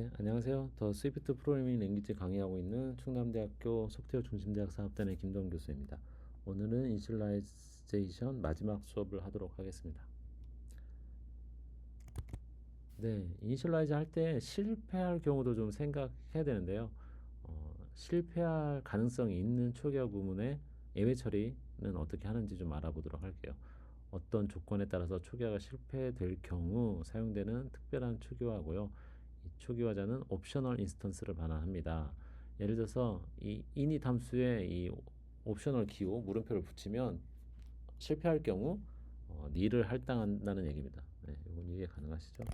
네, 안녕하세요. 더 스위프트 프로그래밍 랭귀지 강의하고 있는 충남대학교 소프트웨어 중심대학 사업단의 김동 교수입니다. 오늘은 이니셜라이제이션 마지막 수업을 하도록 하겠습니다. 네, 이니셜라이즈 할 때 실패할 경우도 좀 생각해야 되는데요. 실패할 가능성이 있는 초기화 구문의 예외 처리는 어떻게 하는지 좀 알아보도록 할게요. 어떤 조건에 따라서 초기화가 실패될 경우 사용되는 특별한 초기화고요. 이 초기화자는 옵셔널 인스턴스를 반환합니다. 예를 들어서 이 init 함수에 이 옵셔널 기호 물음표를 붙이면 실패할 경우 nil을 할당한다는 얘기입니다. 네, 이건 이해 가능하시죠?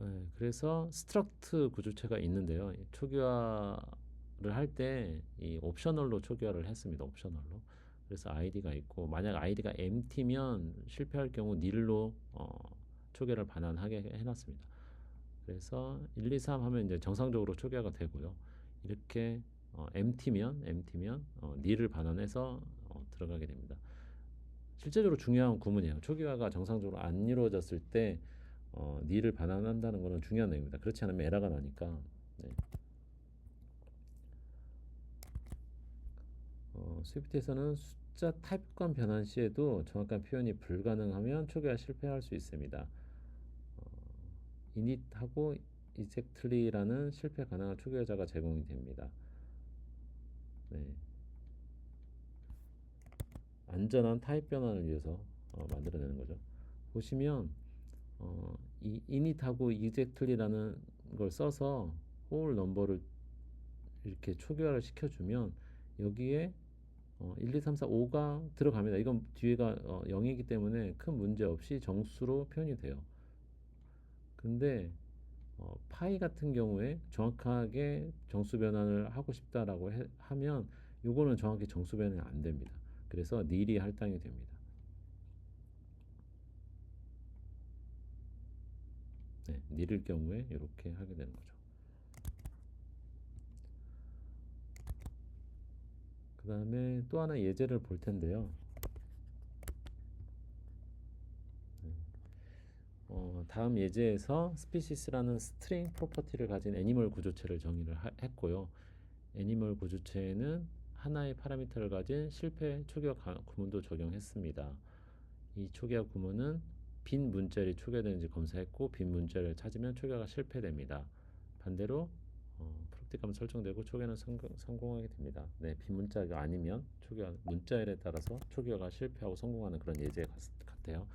네, 그래서 스트럭트 구조체가 있는데요. 초기화를 할 때 이 옵셔널로 초기화를 했습니다. 옵셔널로. 그래서 id가 있고 만약 id가 empty면 실패할 경우 nil로 초기화를 반환하게 해놨습니다. 그래서 1, 2, 3 하면 이제 정상적으로 초기화가 되고요. 이렇게 empty면 nil을 반환해서 들어가게 됩니다. 실제적으로 중요한 구문이에요. 초기화가 정상적으로 안 이루어졌을 때 nil을 반환한다는 것은 중요한 내용입니다. 그렇지 않으면 에러가 나니까. 네. 스위프트에서는 숫자 타입권 변환 시에도 정확한 표현이 불가능하면 초기화 실패할 수 있습니다. init하고 exactly라는 실패 가능한 초기화자가 제공이 됩니다. 네. 안전한 타입 변환을 위해서 만들어내는 거죠. 보시면 이 init하고 exactly라는 걸 써서 whole number를 이렇게 초기화를 시켜주면 여기에 1, 2, 3, 4, 5가 들어갑니다. 이건 뒤에가 0이기 때문에 큰 문제 없이 정수로 표현이 돼요. 근데 파이 같은 경우에 정확하게 정수 변환을 하고 싶다라고 하면 요거는 정확히 정수 변환이 안 됩니다. 그래서 nil이 할당이 됩니다. 네, nil일 경우에 이렇게 하게 되는 거죠. 그 다음에 또 하나 예제를 볼 텐데요. 다음 예제에서 species라는 스트링 프로퍼티를 가진 애니멀 구조체를 정의를 했고요. 애니멀 구조체에는 하나의 파라미터를 가진 실패 초기화 구문도 적용했습니다. 이 초기화 구문은 빈 문자열이 초기화되는지 검사했고 빈 문자열을 찾으면 초기화가 실패됩니다. 반대로 프로퍼티 값은 설정되고 초기화는 성공하게 됩니다. 네, 빈 문자가 아니면 초기화 문자열에 따라서 초기화가 실패하고 성공하는 그런 예제 같아요.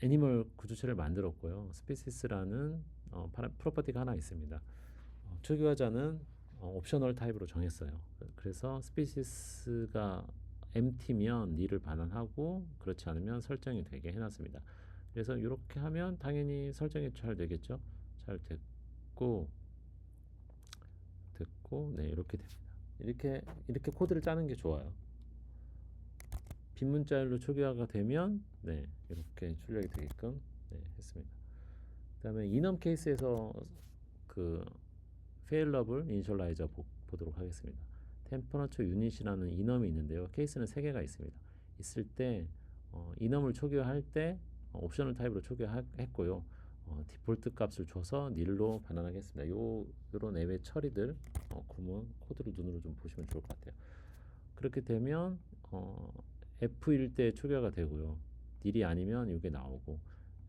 애니멀 구조체를 만들었고요. 스피시스라는 프로퍼티가 하나 있습니다. 초기화자는 옵셔널 타입으로 정했어요. 그래서 스피시스가 empty면 nil을 반환하고 그렇지 않으면 설정이 되게 해놨습니다. 그래서 이렇게 하면 당연히 설정이 잘 되겠죠. 잘 됐고 네 이렇게 됩니다. 이렇게 코드를 짜는 게 좋아요. 빈 문자열로 초기화가 되면 네 이렇게 출력이 되게끔 네, 했습니다. 그다음에 이넘 케이스에서 그 페일러블 이니셜라이저 보도록 하겠습니다. 템퍼러처 유닛이라는 이넘이 있는데요. 케이스는 3개가 있습니다. 있을 때 이넘을 초기화할 때 옵셔널 타입으로 초기화했고요. 디폴트 값을 줘서 nil로 반환하겠습니다. 요런 예외 처리들 구문 코드를 눈으로 좀 보시면 좋을 것 같아요. 그렇게 되면 F일 때 초기화가 되고요. nil이 아니면 이게 나오고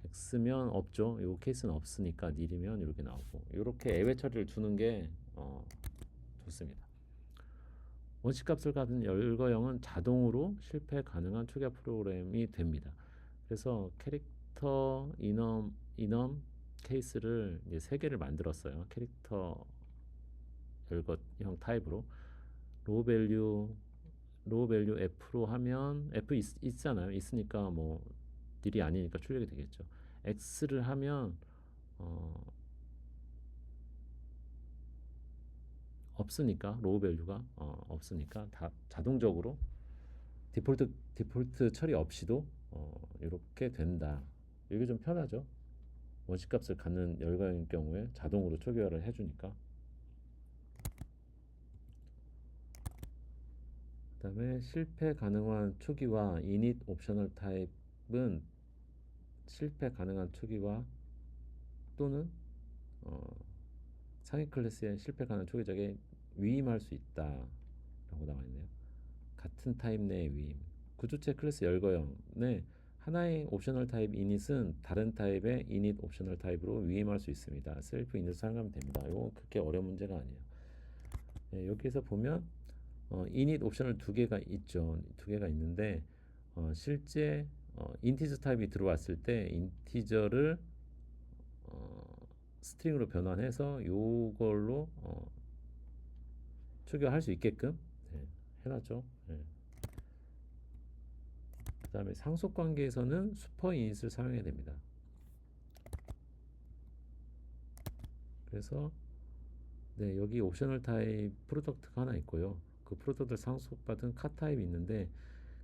X면 없죠. 요 케이스는 없으니까 nil이면 이렇게 나오고 이렇게 예외 처리를 주는 게 좋습니다. 원칙값을 가진 열거형은 자동으로 실패 가능한 초기화 프로그램이 됩니다. 그래서 캐릭터 이넘 케이스를 이제 3개를 만들었어요. 캐릭터 열거형 타입으로 로우 밸류 F로 하면 F 있잖아요. 있으니까 뭐 nil이 아니니까 출력이 되겠죠. X를 하면 없으니까 로우 밸류가 없으니까 다 자동적으로 디폴트 처리 없이도 이렇게 된다. 이게 좀 편하죠. 원시값을 갖는 열과인 경우에 자동으로 초기화를 해주니까. 그다음에 실패 가능한 초기화 init 옵셔널 타입은 실패 가능한 초기화 또는 상위 클래스의 실패 가능한 초기작에 위임할 수 있다라고 나와 있네요. 같은 타입 내의 위임. 구조체 클래스 열거형. 네. 하나의 옵셔널 타입 이닛은 다른 타입의 이닛 옵셔널 타입으로 위임할 수 있습니다. 셀프 이닛을 사용하면 됩니다. 이건 그렇게 어려운 문제가 아니에요. 네, 여기에서 보면 이닛 옵셔널 두 개가 있죠. 두 개가 있는데 실제 인티저 타입이 들어왔을 때 인티저를 스트링으로 변환해서 요걸로 초기화할 수 있게끔 네, 해놨죠. 네. 그 다음에 상속 관계에서는 슈퍼 이닛을 사용해야 됩니다. 그래서 네, 여기 옵셔널 타입 프로덕트가 하나 있고요. 그 프로덕트를 상속받은 카 타입이 있는데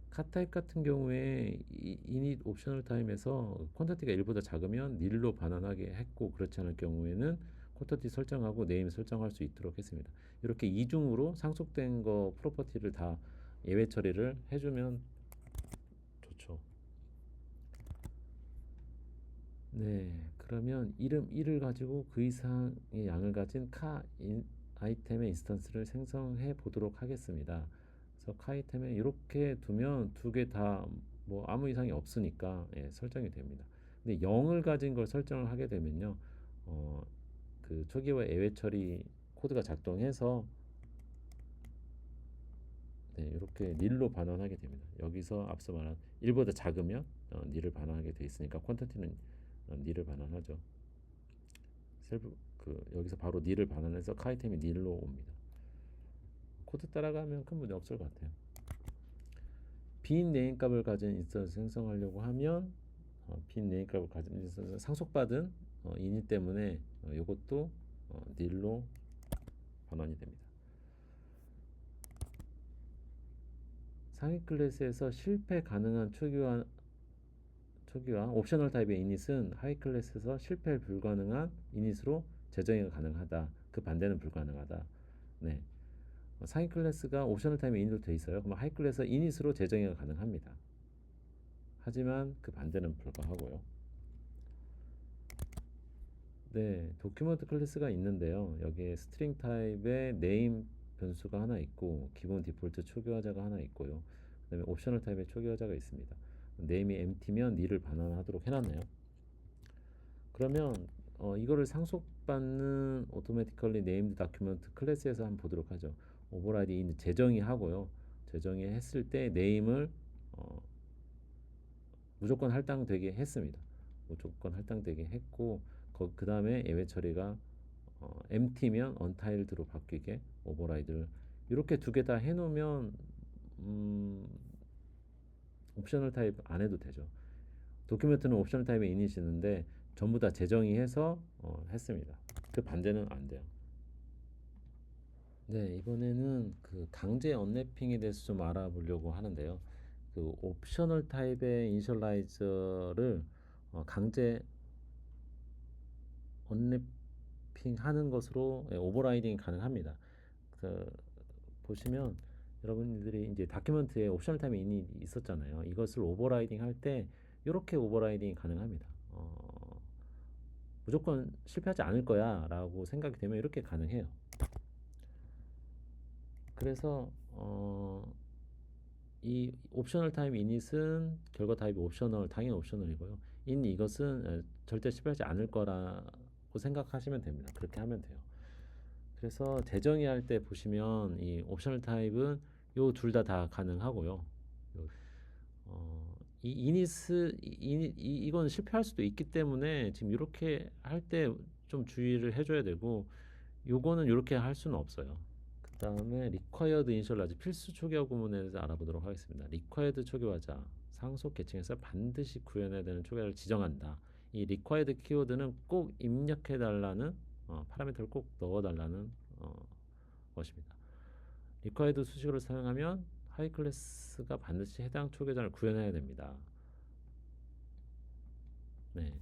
카 타입 같은 경우에 이닛 옵셔널 타입에서 퀀터티가 1보다 작으면 닐로 반환하게 했고 그렇지 않을 경우에는 퀀터티 설정하고 네임 설정할 수 있도록 했습니다. 이렇게 이중으로 상속된 거 프로퍼티를 다 예외 처리를 해주면 좋죠. 네, 그러면 이름 1을 가지고 그 이상의 양을 가진 아이템의 인스턴스를 생성해 보도록 하겠습니다. 그래서 카 아이템에 이렇게 두면 두 개 다 뭐 아무 이상이 없으니까 예, 설정이 됩니다. 근데 0을 가진 걸 설정을 하게 되면요, 그 초기화 예외 처리 코드가 작동해서 네, 이렇게 닐로 반환하게 됩니다. 여기서 앞서 말한 1보다 작으면 닐을 반환하게 돼 있으니까 퀀터티는 닐을 반환하죠. 셀프 여기서 바로 닐을 반환해서 카이템이 닐로 옵니다. 코드 따라가면 큰 문제 없을 것 같아요. 빈 네임 값을 가진 인스턴스 생성하려고 하면 빈 네임 값을 가진 인스턴스 상속받은 이닛 때문에 이것도 닐로 반환이 됩니다. 상위 클래스에서 실패 가능한 초기화 옵셔널 타입의 이닛은 하위 클래스에서 실패 불가능한 이닛으로 재정의가 가능하다. 그 반대는 불가능하다. 네. 상위 클래스가 옵셔널 타입의 이닛으로 되어 있어요. 그럼 하위 클래스 이닛으로 재정의가 가능합니다. 하지만 그 반대는 불가하고요. 네, 도큐먼트 클래스가 있는데요. 여기에 스트링 타입의 네임 변수가 하나 있고 기본 디폴트 초기화자가 하나 있고요. 그다음에 옵셔널 타입의 초기화자가 있습니다. 네임이 empty면 nil을 반환하도록 해놨네요. 그러면 이거를 상속받는 automatically named document 클래스에서 한번 보도록 하죠. override 재정의 하고요. 재정의 했을 때 name을 무조건 할당되게 했습니다. 무조건 할당되게 했고 그 다음에 예외 처리가 empty면 untiled로 바뀌게 override를 이렇게 두 개 다 해놓으면 옵셔널 타입 안 해도 되죠. 도큐멘트는 옵셔널 타입에 이니시는데 전부 다 재정의해서 했습니다. 그 반대는 안 돼요. 네, 이번에는 그 강제 언랩핑에 대해서 좀 알아보려고 하는데요. 그 옵셔널 타입의 이니셜라이저를 강제 언랩핑 하는 것으로 오버라이딩이 가능합니다. 그 보시면 여러분들이 이제 다큐멘트에 옵셔널 타입이 이니 있었잖아요. 이것을 오버라이딩 할 때 이렇게 오버라이딩이 가능합니다. 무조건 실패하지 않을 거야 라고 생각이 되면 이렇게 가능해요. 그래서 이 옵셔널 타입 이닛은 결과 타입이 옵셔널, 당연히 옵셔널이고요. 이것은 절대 실패하지 않을 거라고 생각하시면 됩니다. 그렇게 하면 돼요. 그래서 재정의 할 때 보시면 이 옵셔널 타입은 요 둘 다 가능하고요. 이 이건 실패할 수도 있기 때문에 지금 이렇게 할 때 좀 주의를 해줘야 되고 요거는 이렇게 할 수는 없어요. 그 다음에 required initialize 필수 초기화 구문에 대해서 알아보도록 하겠습니다. required 초기화자 상속 계층에서 반드시 구현해야 되는 초기화를 지정한다. 이 required 키워드는 꼭 입력해 달라는 파라미터를 꼭 넣어 달라는 것입니다. required 수식어를 사용하면 하위 클래스가 반드시 해당 초기화자를 구현해야 됩니다. 네.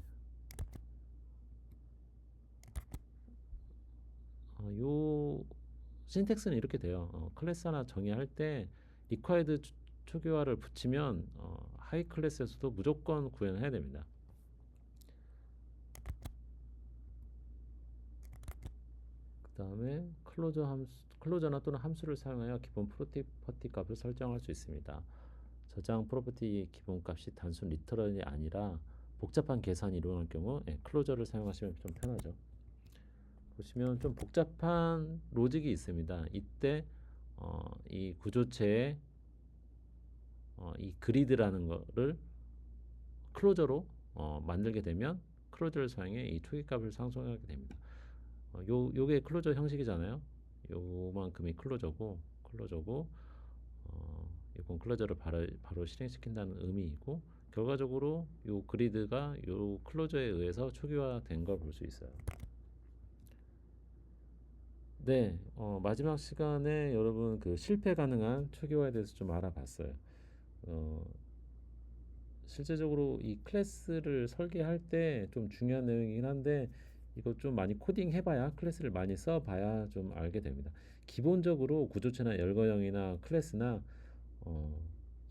요 신텍스는 이렇게 돼요. 클래스 하나 정의할 때 required 초기화를 붙이면 하위 클래스에서도 무조건 구현해야 됩니다. 다음에 클로저나 또는 함수를 사용하여 기본 프로퍼티 값을 설정할 수 있습니다. 저장 프로퍼티 기본값이 단순 리터럴이 아니라 복잡한 계산이 일어날 경우 클로저를 사용하시면 좀 편하죠. 보시면 좀 복잡한 로직이 있습니다. 이때 이 구조체의 이 그리드라는 거를 클로저로 만들게 되면 클로저를 사용해 이 초기값을 상승하게 됩니다. 요게 클로저 형식이잖아요. 요만큼이 클로저고 이건 클로저를 바로 실행시킨다는 의미이고, 결과적으로 요 그리드가 요 클로저에 의해서 초기화된 걸 볼 수 있어요. 네, 마지막 시간에 여러분 그 실패 가능한 초기화에 대해서 좀 알아봤어요. 어, 실제적으로 이 클래스를 설계할 때 좀 중요한 내용이긴 한데, 이거 좀 많이 코딩 해봐야, 클래스를 많이 써봐야 좀 알게 됩니다. 기본적으로 구조체나 열거형이나 클래스나 어,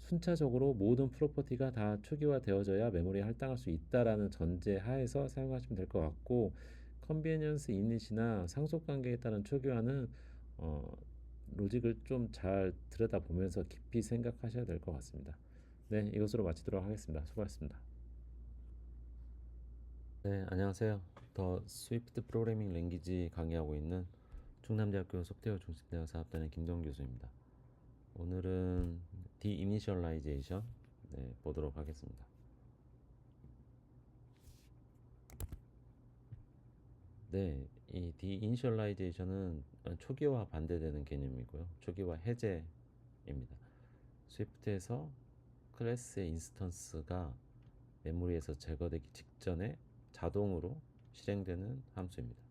순차적으로 모든 프로퍼티가 다 초기화 되어져야 메모리에 할당할 수 있다라는 전제 하에서 사용하시면 될 것 같고, 컨비니언스 이닛이나 상속관계에 따른 초기화는 어, 로직을 좀 잘 들여다보면서 깊이 생각하셔야 될 것 같습니다. 네, 이것으로 마치도록 하겠습니다. 수고하셨습니다. 네, 안녕하세요. 더 스위프트 프로그래밍 랭귀지 강의하고 있는 충남대학교 소프트웨어 중심대학 사업단의 김동 교수입니다. 오늘은 디이니셜라이제이션 보도록 하겠습니다. 네, 이 디이니셜라이제이션은 초기화 반대되는 개념이고요. 초기화 해제입니다. 스위프트에서 클래스의 인스턴스가 메모리에서 제거되기 직전에 자동으로 실행되는 함수입니다.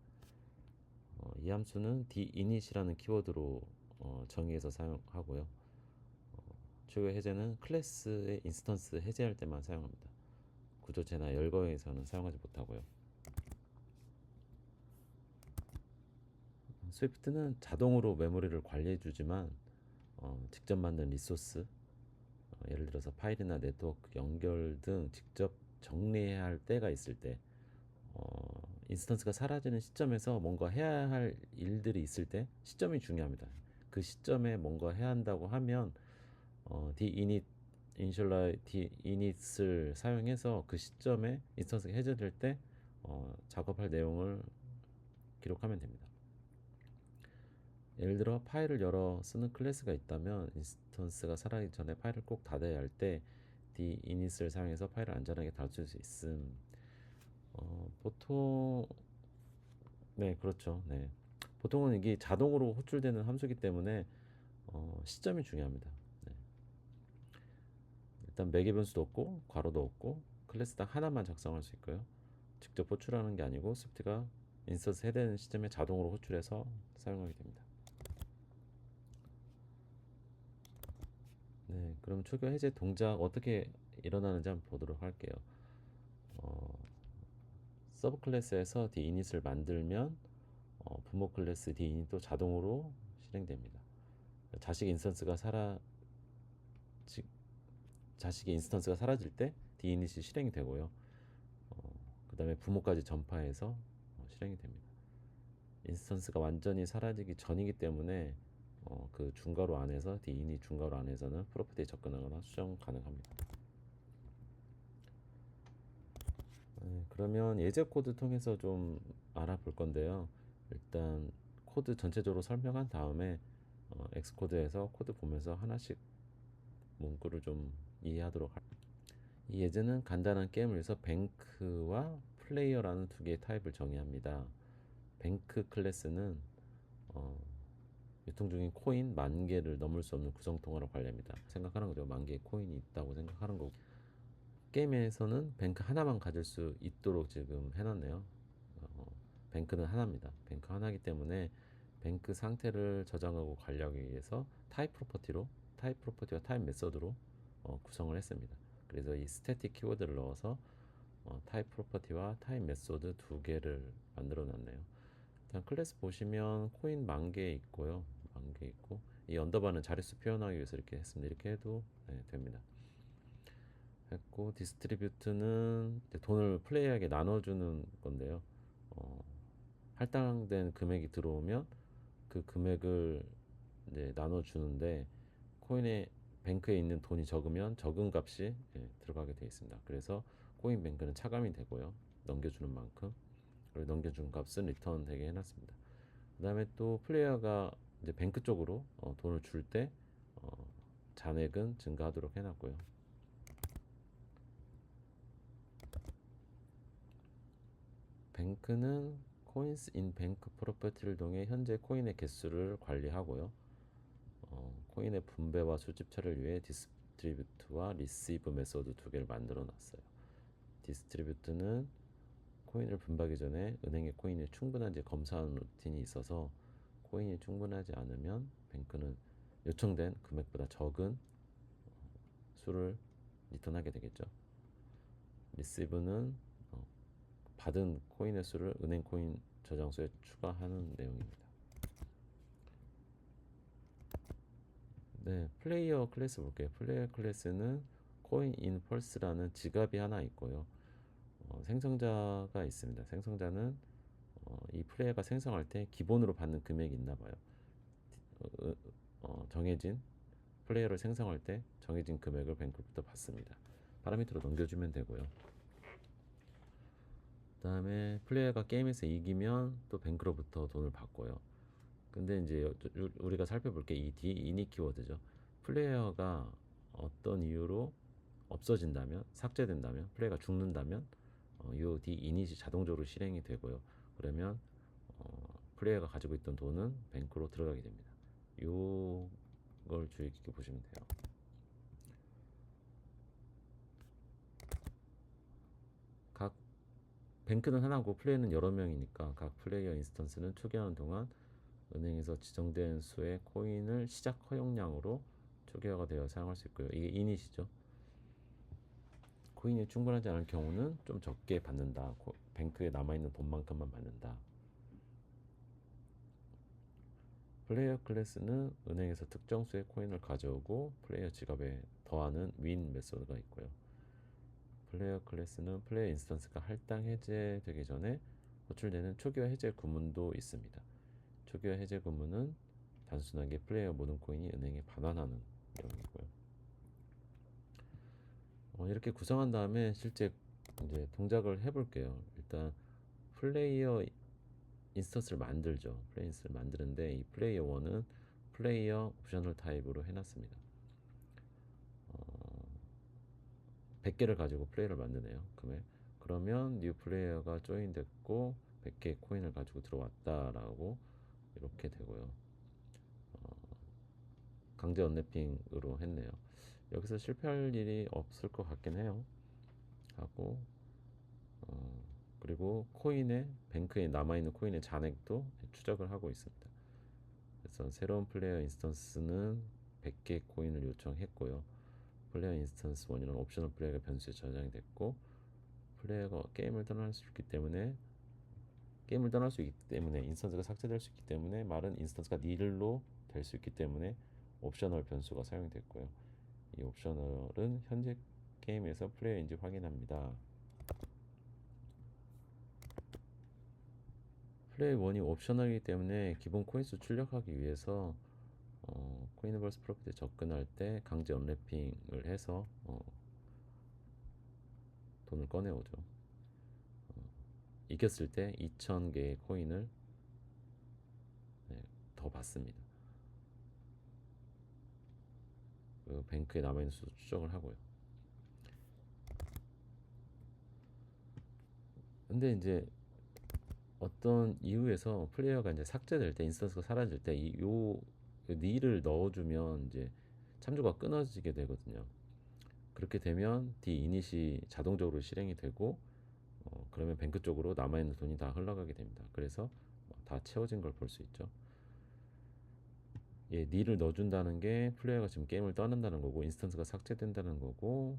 이 함수는 dinit이라는 키워드로 정의해서 사용하고요. 초기화 해제는 클래스의 인스턴스 해제할 때만 사용합니다. 구조체나 열거에서는 사용하지 못하고요. 스위프트는 자동으로 메모리를 관리해주지만 직접 만든 리소스, 예를 들어서 파일이나 네트워크 연결 등 직접 정리해야 할 때가 있을 때, 인스턴스가 사라지는 시점에서 뭔가 해야 할 일들이 있을 때 시점이 중요합니다. 그 시점에 뭔가 해야 한다고 하면 init을 사용해서 그 시점에 인스턴스가 해제될 때 작업할 내용을 기록하면 됩니다. 예를 들어 파일을 열어 쓰는 클래스가 있다면 인스턴스가 사라지기 전에 파일을 꼭 닫아야 할 때 dinit을 사용해서 파일을 안전하게 닫을 수 있음. 보통 네, 그렇죠. 네. 보통은 이게 자동으로 호출되는 함수이기 때문에 시점이 중요합니다. 네. 일단 매개 변수도 없고 괄호도 없고 클래스당 하나만 작성할 수 있고요. 직접 호출하는 게 아니고 스위프트가 인서트 해되는 시점에 자동으로 호출해서 사용하게 됩니다. 네, 그럼 초기화 해제 동작 어떻게 일어나는지 한번 보도록 할게요. 서브 클래스에서 dinit을 만들면 부모 클래스 dinit도 자동으로 실행됩니다. 자식의 인스턴스가 사라질 때 dinit이 실행이 되고요. 그 다음에 부모까지 전파해서 실행이 됩니다. 인스턴스가 완전히 사라지기 전이기 때문에 그 중괄호 안에서 dinit 중괄호 안에서는 프로퍼티에 접근하거나 수정 가능합니다. 그러면 예제 코드 통해서 좀 알아볼 건데요. 일단 코드 전체적으로 설명한 다음에 엑스코드에서 코드 보면서 하나씩 문구를 좀 이해하도록 할게요. 이 예제는 간단한 게임을 위해서 뱅크와 플레이어라는 두 개의 타입을 정의합니다. 뱅크 클래스는 유통 중인 코인 10,000개를 넘을 수 없는 구성통화를 관리합니다. 생각하는 거죠. 10,000개의 코인이 있다고 생각하는 거고, 게임에서는 뱅크 하나만 가질 수 있도록 지금 해놨네요. 뱅크는 하나입니다. 뱅크 하나이기 때문에 뱅크 상태를 저장하고 관리하기 위해서 타입 프로퍼티와 타입 메서드로 구성을 했습니다. 그래서 이 스태틱 키워드를 넣어서 타입 프로퍼티와 타입 메소드 두 개를 만들어 놨네요. 일단 클래스 보시면 코인 10,000개 있고요. 10,000개 있고, 이 언더바는 자릿수 표현하기 위해서 이렇게 했습니다. 이렇게 해도 됩니다. 했고, 디스트리뷰트는 돈을 플레이어에게 나눠주는 건데요. 할당된 금액이 들어오면 그 금액을 이제 나눠주는데 코인에 뱅크에 있는 돈이 적으면 적은 값이 들어가게 되어 있습니다. 그래서 코인 뱅크는 차감이 되고요. 넘겨주는 만큼 그리고 넘겨준 값은 리턴 되게 해놨습니다. 그 다음에 또 플레이어가 이제 뱅크 쪽으로 돈을 줄 때 잔액은 증가하도록 해놨고요. 뱅크는 코인스 인 뱅크 프로퍼티를 통해 현재 코인의 개수를 관리하고요. 코인의 분배와 수집처를 위해 디스트리뷰트와 리시브 메소드 두 개를 만들어 놨어요. 디스트리뷰트는 코인을 분배하기 전에 은행의 코인이 충분한지 검사하는 루틴이 있어서 코인이 충분하지 않으면 뱅크는 요청된 금액보다 적은 수를 리턴하게 되겠죠. 리시브는 받은 코인의 수를 은행 코인 저장소에 추가하는 내용입니다. 네, 플레이어 클래스 볼게요. 플레이어 클래스는 코인 인 펄스라는 지갑이 하나 있고요. 생성자가 있습니다. 생성자는 이 플레이어가 생성할 때 기본으로 받는 금액이 있나 봐요. 정해진 플레이어를 생성할 때 정해진 금액을 뱅크부터 받습니다. 파라미터로 넘겨주면 되고요. 그 다음에 플레이어가 게임에서 이기면 또 뱅크로부터 돈을 받고요. 근데 이제 우리가 살펴볼 게 이 D 이니 키워드죠. 플레이어가 어떤 이유로 없어진다면, 삭제된다면, 플레이어가 죽는다면 이 D 이닛이 자동적으로 실행이 되고요. 그러면 플레이어가 가지고 있던 돈은 뱅크로 들어가게 됩니다. 이걸 주의 깊게 보시면 돼요. 각 뱅크는 하나고 플레이어는 여러 명이니까 각 플레이어 인스턴스는 초기화하는 동안 은행에서 지정된 수의 코인을 시작 허용량으로 초기화가 되어 사용할 수 있고요. 이게 이닛이죠. 코인이 충분하지 않을 경우는 좀 적게 받는다. 뱅크에 남아있는 돈만큼만 받는다. 플레이어 클래스는 은행에서 특정 수의 코인을 가져오고 플레이어 지갑에 더하는 윈 메소드가 있고요. 플레이어 클래스는 플레이어 인스턴스가 할당 해제되기 전에 호출되는 초기화 해제 구문도 있습니다. 초기화 해제 구문은 단순하게 플레이어 모든 코인이 은행에 반환하는 내용이고요. 이렇게 구성한 다음에 실제 이제 동작을 해볼게요. 일단 플레이어 인스턴스를 만들죠. 플레이어 인스턴스를 만드는데 이 플레이어 1은 플레이어 옵셔널 타입으로 해놨습니다. 100개를 가지고 플레이어를 만드네요. 그러면 뉴 플레이어가 조인 됐고 100개의 코인을 가지고 들어왔다라고 이렇게 되고요. 강제 언랩핑으로 했네요. 여기서 실패할 일이 없을 것 같긴 해요. 하고 그리고 코인의 뱅크에 남아있는 코인의 잔액도 추적을 하고 있습니다. 그래서 새로운 플레이어 인스턴스는 100개 코인을 요청했고요. 플레이어 인스턴스 1이라는 옵셔널 플레이어가 변수에 저장이 됐고 플레이어가 게임을 떠날 수 있기 때문에 인스턴스가 삭제될 수 있기 때문에 말은 인스턴스가 닐로 될 수 있기 때문에 옵셔널 변수가 사용이 됐고요. 이 옵셔널은 현재 게임에서 플레이어인지 확인합니다. 플레이 1이 옵셔널이기 때문에 기본 코인수 출력하기 위해서 코인버스 프로필에 접근할 때 강제 언랩핑을 해서 돈을 꺼내오죠. 이겼을 때 2,000개의 코인을 더 받습니다. 그 뱅크에 남아있는 수도 추적을 하고요. 근데 이제 어떤 이유에서 플레이어가 이제 삭제될 때, 인스턴스가 사라질 때 요 닐을 넣어주면 이제 참조가 끊어지게 되거든요. 그렇게 되면 D 이닛이 자동적으로 실행이 되고 그러면 뱅크 쪽으로 남아있는 돈이 다 흘러가게 됩니다. 그래서 다 채워진 걸 볼 수 있죠. 닐을 넣어준다는 게 플레이어가 지금 게임을 떠난다는 거고 인스턴스가 삭제된다는 거고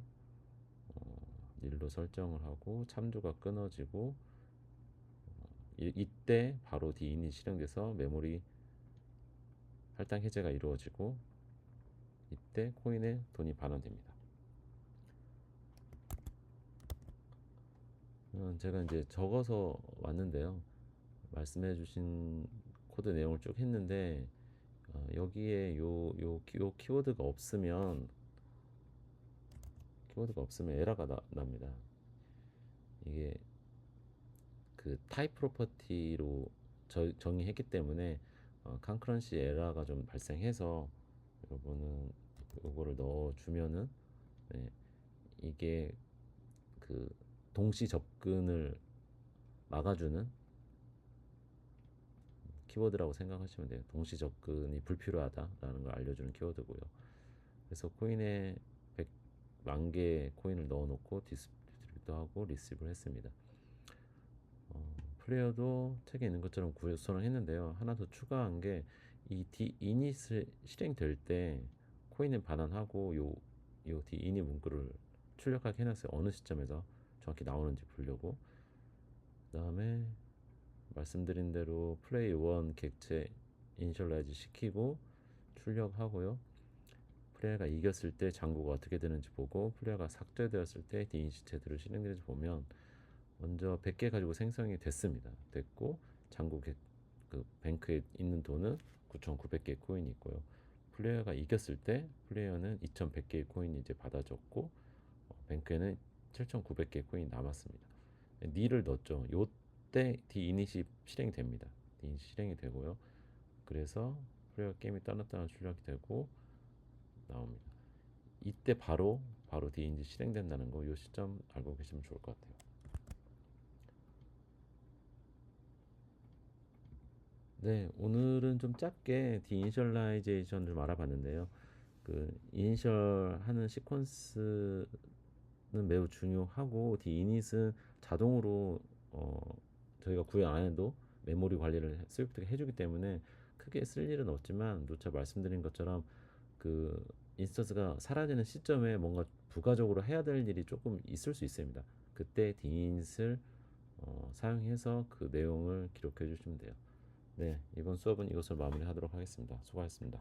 닐로 설정을 하고 참조가 끊어지고 이때 바로 D 이닛이 실행돼서 메모리 할당 해제가 이루어지고 이때 코인에 돈이 반환됩니다. 제가 이제 적어서 왔는데요. 말씀해 주신 코드 내용을 쭉 했는데 여기에 요 키워드가 없으면 에러가 납니다. 이게 그 타입 프로퍼티로 정의했기 때문에 컨커런시 에러가 좀 발생해서 여러분은 요거를 넣어주면은 네, 이게 그 동시 접근을 막아주는 키워드라고 생각하시면 돼요. 동시 접근이 불필요하다라는 걸 알려주는 키워드고요. 그래서 코인에 100만 개 코인을 넣어놓고 디스트리뷰트 하고 리시브를 했습니다. 플레이어도 책에 있는 것처럼 구성을 했는데요. 하나 더 추가한 게 이 디이닛을 실행될 때 코인을 반환하고 요 디이닛 문구를 출력하게 해놨어요. 어느 시점에서 정확히 나오는지 보려고. 그 다음에 말씀드린 대로 플레이 1 객체 이니셜라이즈 시키고 출력하고요. 플레이어가 이겼을 때 잔고가 어떻게 되는지 보고 플레이어가 삭제되었을 때 디이닛이 제대로 실행되는지 보면 먼저 100개 가지고 생성이 됐고 잔고 그 뱅크에 있는 돈은 9,900개 코인이 있고요. 플레이어가 이겼을 때 플레이어는 2,100개의 코인이 이제 받아줬고 뱅크에는 7,900개 코인이 남았습니다. 닐을 넣었죠. 요때 디이닛이 실행이 됩니다. 디이닛이 실행이 되고요. 그래서 플레이어 게임이 따로따로 출력이 되고 나옵니다. 이때 바로 디이닛이 실행된다는 거 요 시점 알고 계시면 좋을 것 같아요. 네, 오늘은 좀 짧게 디이니셜라이제이션 좀 알아봤는데요. 그 이니셜 하는 시퀀스는 매우 중요하고 디이닛은 자동으로 저희가 구현 안 해도 메모리 관리를 스위프트가 해주기 때문에 크게 쓸 일은 없지만 누차 말씀드린 것처럼 그 인스턴스가 사라지는 시점에 뭔가 부가적으로 해야 될 일이 조금 있을 수 있습니다. 그때 디이닛을 사용해서 그 내용을 기록해 주시면 돼요. 네, 이번 수업은 이것으로 마무리하도록 하겠습니다. 수고하셨습니다.